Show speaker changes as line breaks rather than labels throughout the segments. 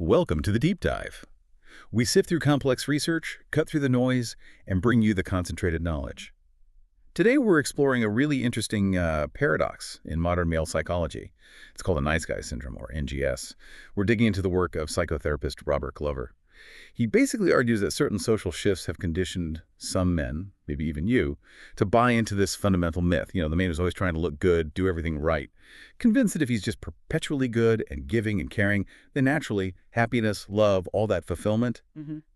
Welcome to the Deep Dive. We sift through complex research, cut through the noise, and bring you the concentrated knowledge. Today we're exploring a really interesting paradox in modern male psychology. It's called the nice guy syndrome, or NGS. We're digging into the work of psychotherapist Robert Glover. He basically argues that certain social shifts have conditioned some men, maybe even you, to buy into this fundamental myth. You know, the man who's always trying to look good, do everything right. Convinced that if he's just perpetually good and giving and caring, then naturally, happiness, love, all that fulfillment,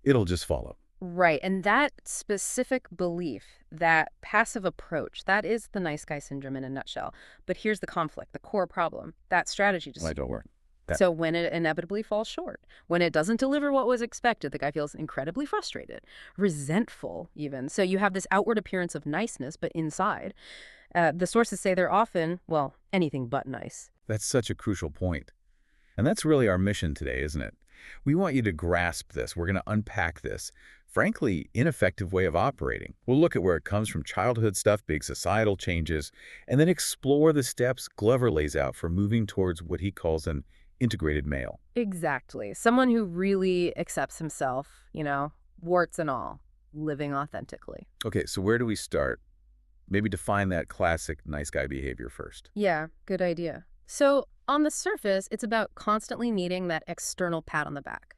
it'll just follow.
Right. And that specific belief, that passive approach, that is the nice guy syndrome in a nutshell. But here's the conflict, the core problem. That strategy just...
Right, don't worry.
So when it inevitably falls short, when it doesn't deliver what was expected, the guy feels incredibly frustrated, resentful even. So you have this outward appearance of niceness, but inside, the sources say they're often, well, anything but nice.
That's such a crucial point. And that's really our mission today, isn't it? We want you to grasp this. We're going to unpack this, frankly, ineffective way of operating. We'll look at where it comes from, childhood stuff, big societal changes, and then explore the steps Glover lays out for moving towards what he calls an integrated male.
Exactly. Someone who really accepts himself, warts and all, living authentically.
Okay, so where do we start? Maybe define that classic nice guy behavior first.
Yeah, good idea. So on the surface, it's about constantly needing that external pat on the back.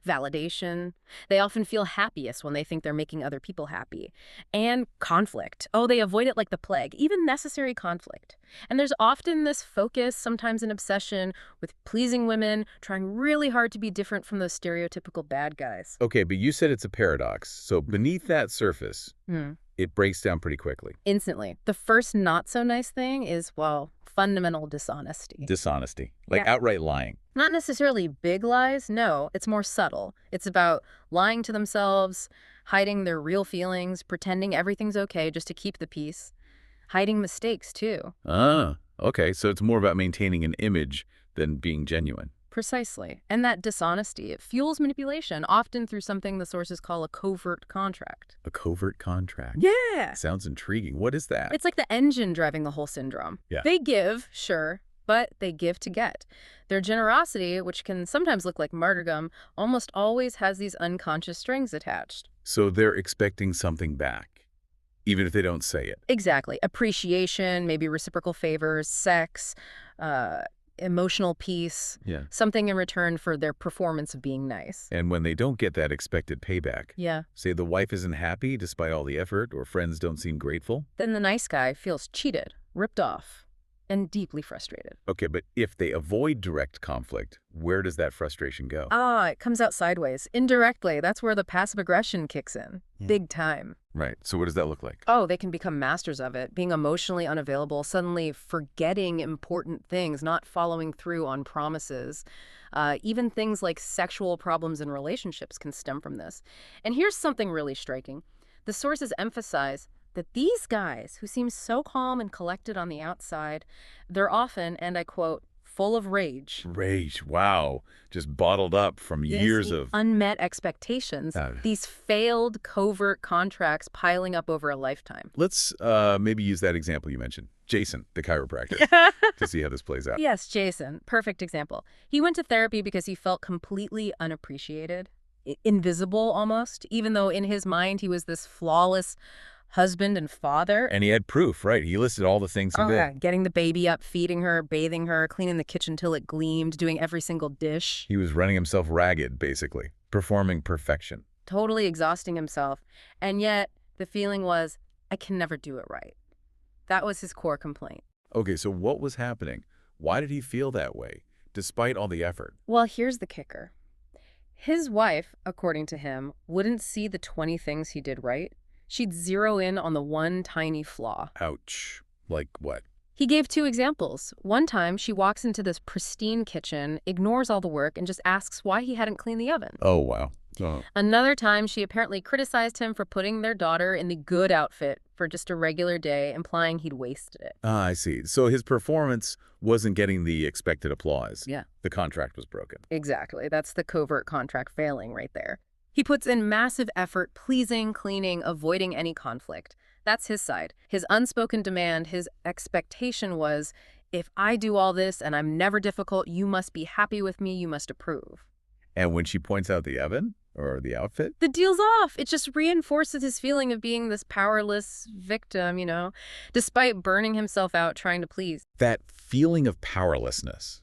Validation. They often feel happiest when they think they're making other people happy. And conflict. Oh, they avoid it like the plague, even necessary conflict. And there's often this focus, sometimes an obsession, with pleasing women, trying really hard to be different from those stereotypical bad guys.
Okay, but you said it's a paradox. So beneath that surface, it breaks down pretty quickly.
Instantly. The first not so nice thing is, well, fundamental dishonesty.
Dishonesty. Like outright lying.
Not necessarily big lies, no. It's more subtle. It's about lying to themselves, hiding their real feelings, pretending everything's okay just to keep the peace. Hiding mistakes, too.
Ah, okay. So it's more about maintaining an image than being genuine.
Precisely. And that dishonesty, it fuels manipulation, often through something the sources call a covert contract.
A covert contract?
Yeah!
Sounds intriguing. What is that?
It's like the engine driving the whole syndrome.
Yeah.
They give, sure, but they give to get. Their generosity, which can sometimes look like martyrdom, almost always has these unconscious strings attached.
So they're expecting something back, even if they don't say it.
Exactly. Appreciation, maybe reciprocal favors, sex, emotional peace, something in return for their performance of being nice.
And when they don't get that expected payback, say the wife isn't happy despite all the effort, or friends don't seem grateful,
then the nice guy feels cheated, ripped off, and deeply frustrated.
Okay, but if they avoid direct conflict, where does that frustration go?
It comes out sideways. Indirectly, that's where the passive aggression kicks in. Big time.
Right. So what does that look like?
Oh, they can become masters of it, being emotionally unavailable, suddenly forgetting important things, not following through on promises. Even things like sexual problems in relationships can stem from this. And here's something really striking. The sources emphasize that these guys, who seem so calm and collected on the outside, they're often, and I quote, full of rage.
Rage, wow. Just bottled up from years of...
unmet expectations, these failed covert contracts piling up over a lifetime.
Let's maybe use that example you mentioned. Jason, the chiropractor, to see how this plays out.
Yes, Jason. Perfect example. He went to therapy because he felt completely unappreciated, invisible almost, even though in his mind he was this flawless husband and father.
And he had proof, right? He listed all the things he did.
Yeah, getting the baby up, feeding her, bathing her, cleaning the kitchen till it gleamed, doing every single dish.
He was running himself ragged, basically, performing perfection.
Totally exhausting himself. And yet, the feeling was, I can never do it right. That was his core complaint.
Okay, so what was happening? Why did he feel that way, despite all the effort?
Well, here's the kicker. His wife, according to him, wouldn't see the 20 things he did right. She'd zero in on the one tiny flaw.
Ouch. Like what?
He gave 2 examples. One time, she walks into this pristine kitchen, ignores all the work, and just asks why he hadn't cleaned the oven.
Oh, wow.
Another time, she apparently criticized him for putting their daughter in the good outfit for just a regular day, implying he'd wasted it.
Ah, I see. So his performance wasn't getting the expected applause.
Yeah.
The contract was broken.
Exactly. That's the covert contract failing right there. He puts in massive effort, pleasing, cleaning, avoiding any conflict. That's his side. His unspoken demand, his expectation was, if I do all this and I'm never difficult, you must be happy with me, you must approve.
And when she points out the oven or the outfit?
The deal's off. It just reinforces his feeling of being this powerless victim, despite burning himself out trying to please.
That feeling of powerlessness,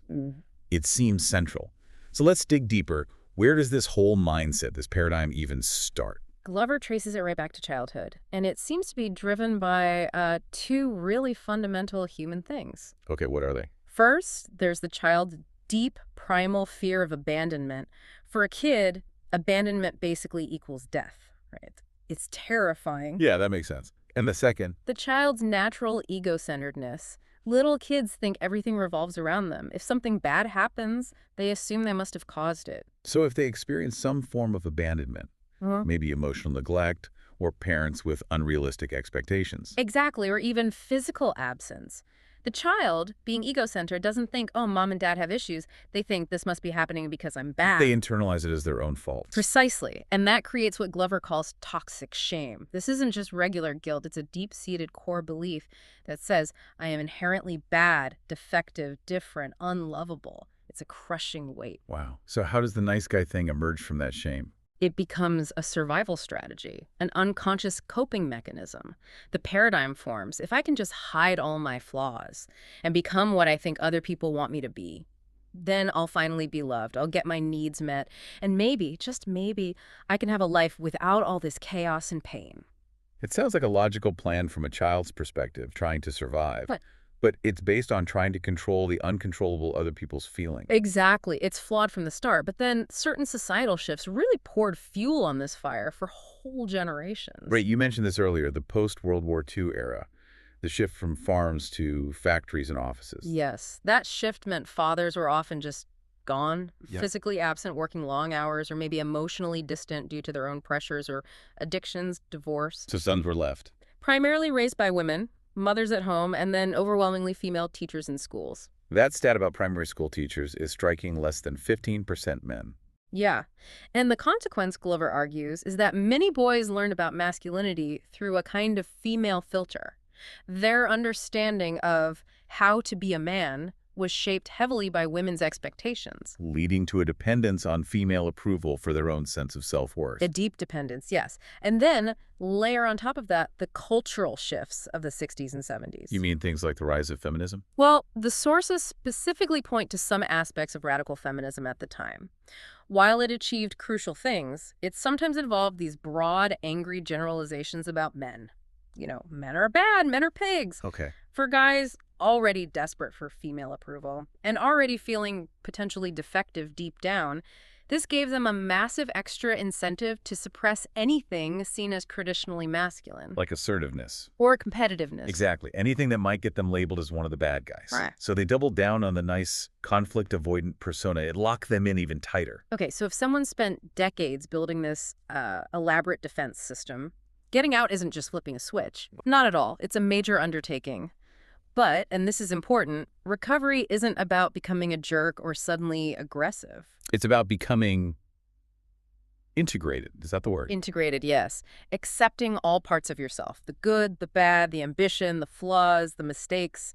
it seems central. So let's dig deeper. Where does this whole mindset, this paradigm even start?
Glover traces it right back to childhood, and it seems to be driven by two really fundamental human things.
Okay, what are they?
First, there's the child's deep primal fear of abandonment. For a kid, abandonment basically equals death, right? It's terrifying.
Yeah, that makes sense. And the second?
The child's natural ego-centeredness. Little kids think everything revolves around them. If something bad happens, they assume they must have caused it.
So if they experience some form of abandonment, maybe emotional neglect, or parents with unrealistic expectations.
Exactly, or even physical absence. The child, being ego-centered, doesn't think, oh, mom and dad have issues. They think this must be happening because I'm bad.
They internalize it as their own fault.
Precisely. And that creates what Glover calls toxic shame. This isn't just regular guilt. It's a deep-seated core belief that says, I am inherently bad, defective, different, unlovable. It's a crushing weight.
Wow. So how does the nice guy thing emerge from that shame?
It becomes a survival strategy, an unconscious coping mechanism. The paradigm forms, if I can just hide all my flaws and become what I think other people want me to be, then I'll finally be loved, I'll get my needs met, and maybe, just maybe, I can have a life without all this chaos and pain.
It sounds like a logical plan from a child's perspective, trying to survive. But it's based on trying to control the uncontrollable other people's feelings.
Exactly. It's flawed from the start. But then certain societal shifts really poured fuel on this fire for whole generations.
Right, you mentioned this earlier, the post-World War II era, the shift from farms to factories and offices.
Yes. That shift meant fathers were often just gone,
Yeah.
physically absent, working long hours, or maybe emotionally distant due to their own pressures or addictions, divorce.
So sons were left.
Primarily raised by women, mothers at home, and then overwhelmingly female teachers in schools.
That stat about primary school teachers is striking: less than 15% men.
Yeah. And the consequence, Glover argues, is that many boys learned about masculinity through a kind of female filter. Their understanding of how to be a man was shaped heavily by women's expectations.
Leading to a dependence on female approval for their own sense of self-worth.
A deep dependence, yes. And then layer on top of that the cultural shifts of the 60s and 70s.
You mean things like the rise of feminism?
Well, the sources specifically point to some aspects of radical feminism at the time. While it achieved crucial things, it sometimes involved these broad, angry generalizations about men. Men are bad, men are pigs.
Okay.
For guys already desperate for female approval and already feeling potentially defective deep down, this gave them a massive extra incentive to suppress anything seen as traditionally masculine.
Like assertiveness.
Or competitiveness.
Exactly. Anything that might get them labeled as one of the bad guys.
Right.
So they doubled down on the nice conflict-avoidant persona. It locked them in even tighter.
Okay, so if someone spent decades building this elaborate defense system, getting out isn't just flipping a switch. Not at all. It's a major undertaking. But, and this is important, recovery isn't about becoming a jerk or suddenly aggressive.
It's about becoming integrated. Is that the word?
Integrated, yes. Accepting all parts of yourself. The good, the bad, the ambition, the flaws, the mistakes.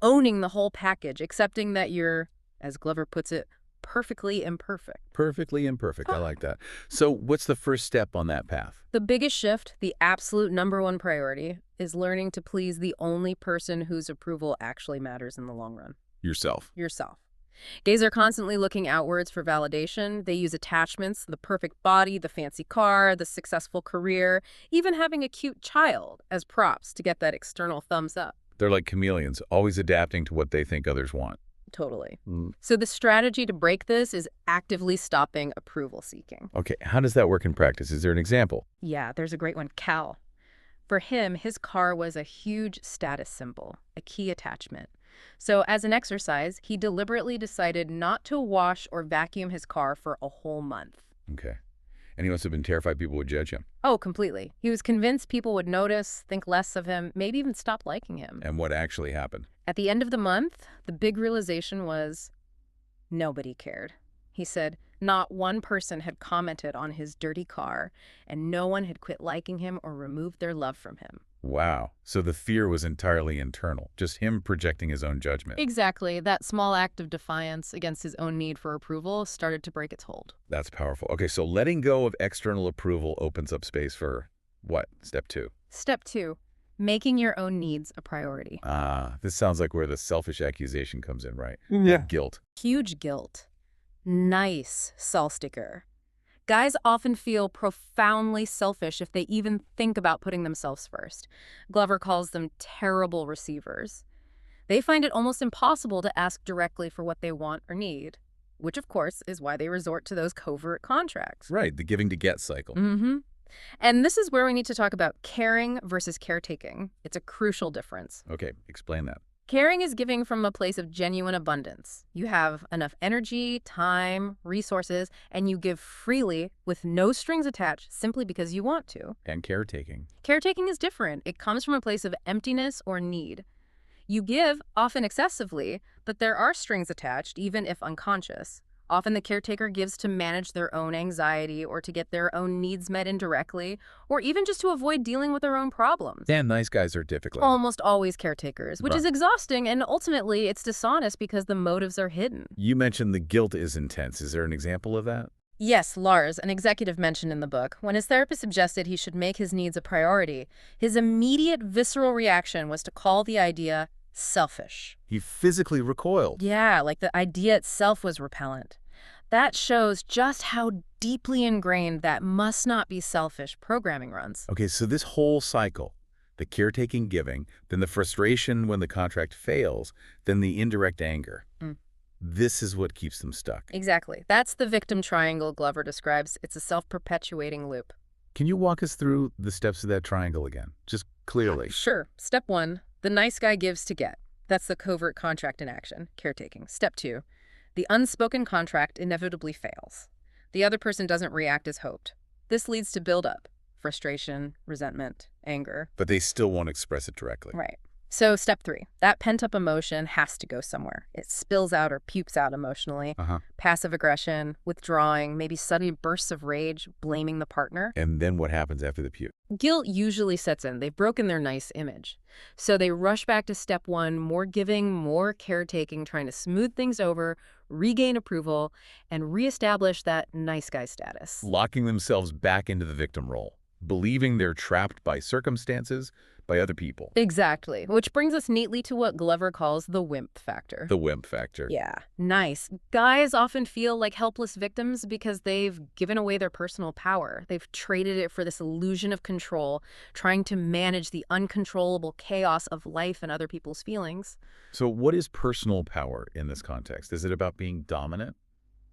Owning the whole package. Accepting that you're, as Glover puts it, perfectly imperfect.
Perfectly imperfect. I like that. So what's the first step on that path?
The biggest shift, the absolute #1 priority, is learning to please the only person whose approval actually matters in the long run.
Yourself.
Yourself. Gays are constantly looking outwards for validation. They use attachments, the perfect body, the fancy car, the successful career, even having a cute child as props to get that external thumbs up.
They're like chameleons, always adapting to what they think others want.
Totally. So the strategy to break this is actively stopping approval seeking.
Okay, how does that work in practice? Is there an example?
Yeah, there's a great one, Cal. For him, his car was a huge status symbol, a key attachment. So as an exercise, he deliberately decided not to wash or vacuum his car for a whole month.
Okay. And he must have been terrified people would judge him.
Oh, completely. He was convinced people would notice, think less of him, maybe even stop liking him.
And what actually happened?
At the end of the month, the big realization was nobody cared. He said not one person had commented on his dirty car, and no one had quit liking him or removed their love from him.
Wow. So the fear was entirely internal, just him projecting his own judgment.
Exactly. That small act of defiance against his own need for approval started to break its hold.
That's powerful. Okay, so letting go of external approval opens up space for what? Step 2.
Step 2, making your own needs a priority.
This sounds like where the selfish accusation comes in, right?
Yeah.
Guilt.
Huge guilt. Nice, Sol sticker. Guys often feel profoundly selfish if they even think about putting themselves first. Glover calls them terrible receivers. They find it almost impossible to ask directly for what they want or need, which of course is why they resort to those covert contracts.
Right, the giving to get cycle.
Mm-hmm. And this is where we need to talk about caring versus caretaking. It's a crucial difference.
Okay, explain that.
Caring is giving from a place of genuine abundance. You have enough energy, time, resources, and you give freely with no strings attached simply because you want to.
And caretaking.
Caretaking is different. It comes from a place of emptiness or need. You give, often excessively, but there are strings attached, even if unconscious. Often the caretaker gives to manage their own anxiety or to get their own needs met indirectly, or even just to avoid dealing with their own problems.
And nice guys are difficult.
Almost always caretakers, which
Right.
is exhausting, and ultimately it's dishonest because the motives are hidden.
You mentioned the guilt is intense. Is there an example of that?
Yes, Lars, an executive mentioned in the book, when his therapist suggested he should make his needs a priority, his immediate visceral reaction was to call the idea selfish.
He physically recoiled.
Yeah, like the idea itself was repellent. That shows just how deeply ingrained that must not be selfish programming runs.
Okay, so this whole cycle, the caretaking giving, then the frustration when the contract fails, then the indirect anger.
Mm.
This is what keeps them stuck.
Exactly. That's the victim triangle Glover describes. It's a self-perpetuating loop.
Can you walk us through the steps of that triangle again? Just clearly.
Sure. Step 1, the nice guy gives to get. That's the covert contract in action, caretaking. Step 2, the unspoken contract inevitably fails. The other person doesn't react as hoped. This leads to buildup, frustration, resentment, anger.
But they still won't express it directly.
Right. So step 3, that pent-up emotion has to go somewhere. It spills out or pukes out emotionally. Passive aggression, withdrawing, maybe sudden bursts of rage, blaming the partner.
And then what happens after the puke?
Guilt usually sets in. They've broken their nice image. So they rush back to step 1, more giving, more caretaking, trying to smooth things over, regain approval, and reestablish that nice guy status.
Locking themselves back into the victim role, believing they're trapped by circumstances, by other people.
Exactly, which brings us neatly to what Glover calls the wimp factor.
The wimp factor.
Yeah, nice. Guys often feel like helpless victims because they've given away their personal power. They've traded it for this illusion of control, trying to manage the uncontrollable chaos of life and other people's feelings.
So what is personal power in this context? Is it about being dominant?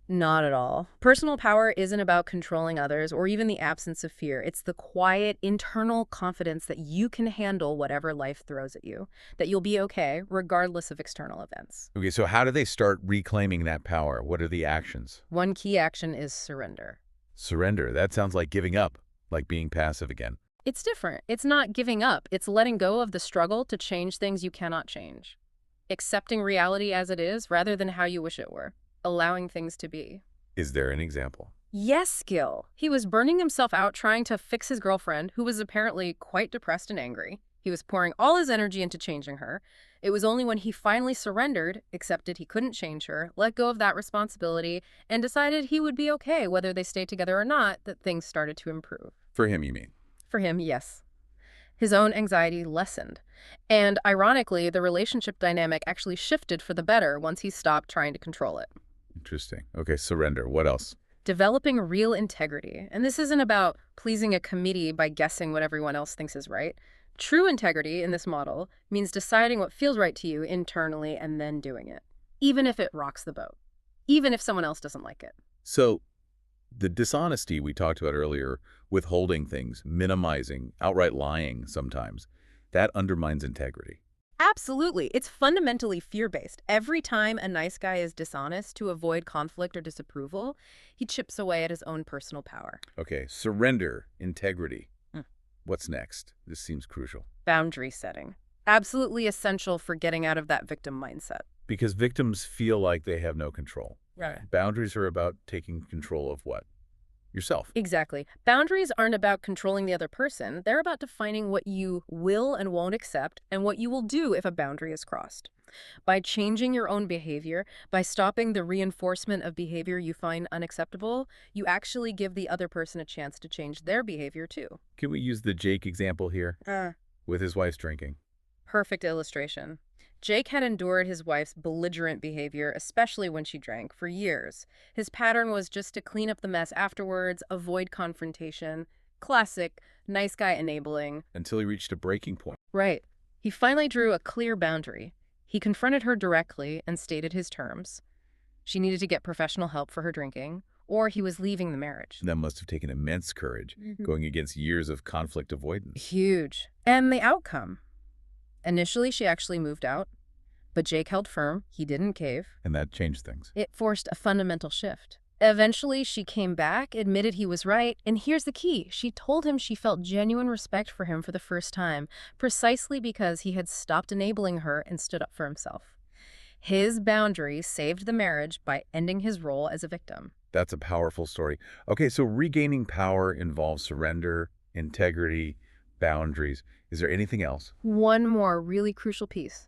Not at all. Personal power isn't about controlling others or even the absence of fear. It's the quiet, internal confidence that you can handle whatever life throws at you, that you'll be okay regardless of external events.
Okay, so how do they start reclaiming that power? What are the actions?
One key action is surrender.
Surrender. That sounds like giving up, like being passive again.
It's different. It's not giving up. It's letting go of the struggle to change things you cannot change. Accepting reality as it is rather than how you wish it were. Allowing things to be.
Is there an example?
Yes, Gil. He was burning himself out trying to fix his girlfriend, who was apparently quite depressed and angry. He was pouring all his energy into changing her. It was only when he finally surrendered, accepted he couldn't change her, let go of that responsibility, and decided he would be okay whether they stayed together or not, that things started to improve.
For him, you mean?
For him, yes. His own anxiety lessened. And ironically, the relationship dynamic actually shifted for the better once he stopped trying to control it.
Interesting. Okay, surrender. What else?
Developing real integrity. And this isn't about pleasing a committee by guessing what everyone else thinks is right. True integrity in this model means deciding what feels right to you internally and then doing it, even if it rocks the boat, even if someone else doesn't like it.
So the dishonesty we talked about earlier, withholding things, minimizing, outright lying sometimes, that undermines integrity.
Absolutely. It's fundamentally fear-based. Every time a nice guy is dishonest to avoid conflict or disapproval, he chips away at his own personal power.
Okay, surrender, integrity.
Mm.
What's next? This seems crucial.
Boundary setting. Absolutely essential for getting out of that victim mindset.
Because victims feel like they have no control.
Right.
Boundaries are about taking control of what? yourself.
Exactly. Boundaries aren't about controlling the other person. They're about defining what you will and won't accept and what you will do if a boundary is crossed. By changing your own behavior, by stopping the reinforcement of behavior you find unacceptable, you actually give the other person a chance to change their behavior too.
Can we use the Jake example here with his wife's drinking?
Perfect illustration. Jake had endured his wife's belligerent behavior, especially when she drank, for years. His pattern was just to clean up the mess afterwards, avoid confrontation. Classic, nice guy enabling.
Until he reached a breaking point.
Right. He finally drew a clear boundary. He confronted her directly and stated his terms. She needed to get professional help for her drinking, or he was leaving the marriage.
That must have taken immense courage, going against years of conflict avoidance.
Huge. And the outcome? Initially, she actually moved out, but Jake held firm. He didn't cave.
And that changed things.
It forced a fundamental shift. Eventually, she came back, admitted he was right, and here's the key. She told him she felt genuine respect for him for the first time, precisely because he had stopped enabling her and stood up for himself. His boundary saved the marriage by ending his role as a victim.
That's a powerful story. Okay, so regaining power involves surrender, integrity, boundaries. Is there anything else?
One more really crucial piece: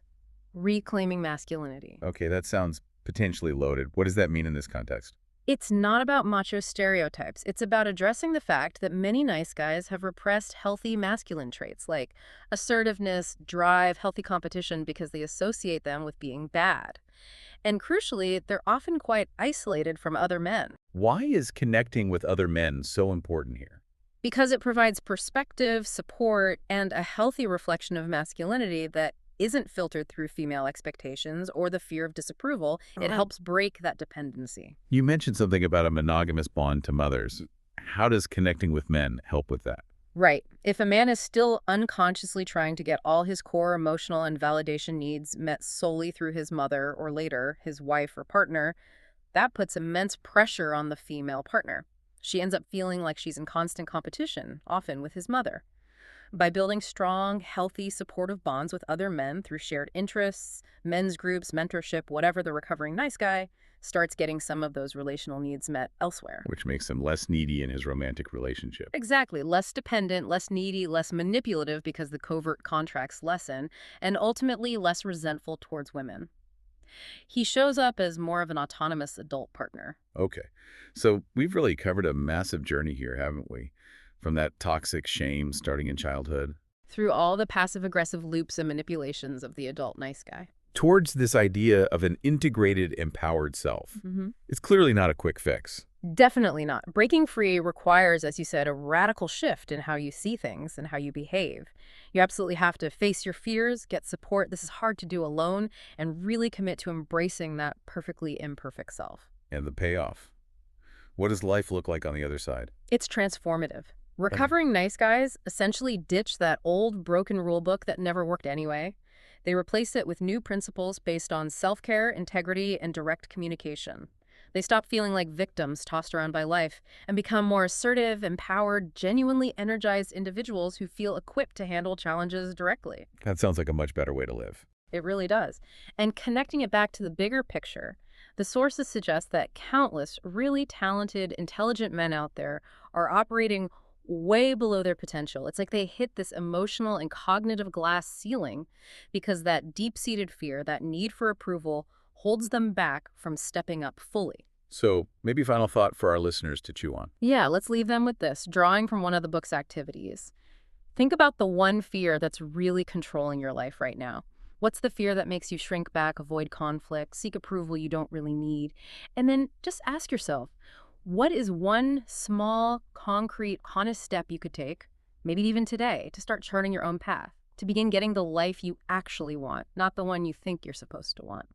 reclaiming masculinity.
Okay, that sounds potentially loaded. What does that mean in this context?
It's not about macho stereotypes. It's about addressing the fact that many nice guys have repressed healthy masculine traits like assertiveness, drive, healthy competition because they associate them with being bad. And crucially, they're often quite isolated from other men.
Why is connecting with other men so important here?
Because it provides perspective, support, and a healthy reflection of masculinity that isn't filtered through female expectations or the fear of disapproval. It helps break that dependency.
You mentioned something about a monogamous bond to mothers. How does connecting with men help with that?
Right. If a man is still unconsciously trying to get all his core emotional and validation needs met solely through his mother or later his wife or partner, that puts immense pressure on the female partner. She ends up feeling like she's in constant competition, often with his mother. By building strong, healthy, supportive bonds with other men through shared interests, men's groups, mentorship, whatever, the recovering nice guy starts getting some of those relational needs met elsewhere.
Which makes him less needy in his romantic relationship.
Exactly. Less dependent, less needy, less manipulative because the covert contracts lessen, and ultimately less resentful towards women. He shows up as more of an autonomous adult partner.
Okay, so we've really covered a massive journey here, haven't we? From that toxic shame starting in childhood
Through all the passive-aggressive loops and manipulations of the adult nice guy.
towards this idea of an integrated, empowered self. It's clearly not a quick fix.
Definitely not. Breaking free requires, as you said, a radical shift in how you see things and how you behave. You absolutely have to face your fears, get support. This is hard to do alone, and really commit to embracing that perfectly imperfect self.
And the payoff. What does life look like on the other side?
It's transformative. Recovering nice guys essentially ditch that old, broken rule book that never worked anyway. They replace it with new principles based on self-care, integrity, and direct communication. They stop feeling like victims tossed around by life and become more assertive, empowered, genuinely energized individuals who feel equipped to handle challenges directly.
That sounds like a much better way to live.
It really does. And connecting it back to the bigger picture, the sources suggest that countless really talented, intelligent men out there are operating way below their potential. It's like they hit this emotional and cognitive glass ceiling because that deep-seated fear, that need for approval, holds them back from stepping up fully.
So maybe final thought for our listeners to chew on.
Yeah, let's leave them with this, drawing from one of the book's activities. Think about the one fear that's really controlling your life right now. What's the fear that makes you shrink back, avoid conflict, seek approval you don't really need? And then just ask yourself, what is one small, concrete, honest step you could take, maybe even today, to start charting your own path, to begin getting the life you actually want, not the one you think you're supposed to want?